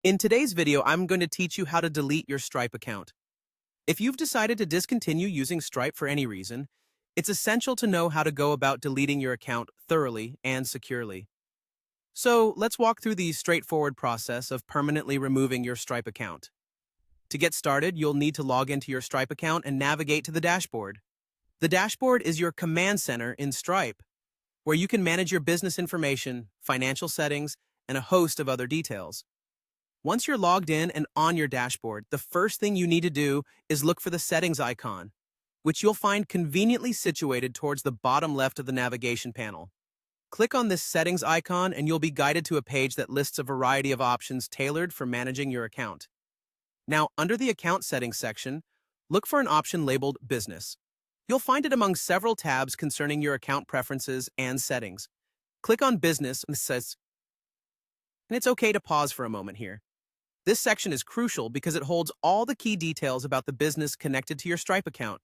In today's video, I'm going to teach you how to delete your Stripe account. If you've decided to discontinue using Stripe for any reason, it's essential to know how to go about deleting your account thoroughly and securely. So let's walk through the straightforward process of permanently removing your Stripe account. To get started, you'll need to log into your Stripe account and navigate to the dashboard. The dashboard is your command center in Stripe, where you can manage your business information, financial settings, and a host of other details. Once you're logged in and on your dashboard, the first thing you need to do is look for the settings icon, which you'll find conveniently situated towards the bottom left of the navigation panel. Click on this settings icon and you'll be guided to a page that lists a variety of options tailored for managing your account. Now, under the account settings section, look for an option labeled Business. You'll find it among several tabs concerning your account preferences and settings. Click on Business and it's okay to pause for a moment here. This section is crucial because it holds all the key details about the business connected to your Stripe account.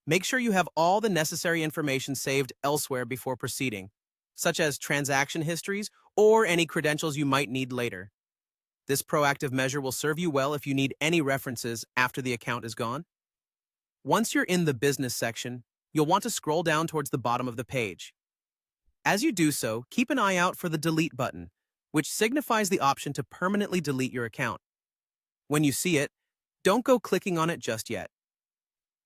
Make sure you have all the necessary information saved elsewhere before proceeding, such as transaction histories or any credentials you might need later. This proactive measure will serve you well if you need any references after the account is gone. Once you're in the business section, you'll want to scroll down towards the bottom of the page. As you do so, keep an eye out for the Delete button, which signifies the option to permanently delete your account. When you see it, don't go clicking on it just yet.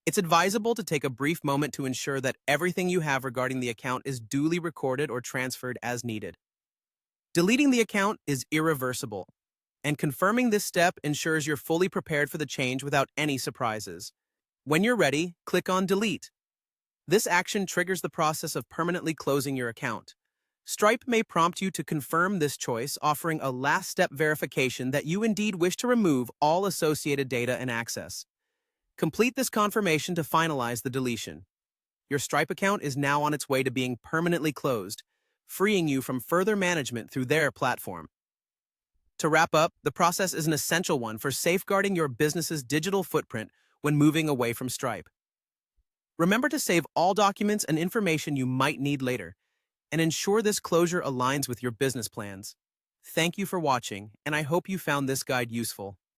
It's advisable to take a brief moment to ensure that everything you have regarding the account is duly recorded or transferred as needed. Deleting the account is irreversible, and confirming this step ensures you're fully prepared for the change without any surprises. When you're ready, click on Delete. This action triggers the process of permanently closing your account. Stripe may prompt you to confirm this choice, offering a last-step verification that you indeed wish to remove all associated data and access. Complete this confirmation to finalize the deletion. Your Stripe account is now on its way to being permanently closed, freeing you from further management through their platform. To wrap up, the process is an essential one for safeguarding your business's digital footprint when moving away from Stripe. Remember to save all documents and information you might need later, and ensure this closure aligns with your business plans. Thank you for watching, and I hope you found this guide useful.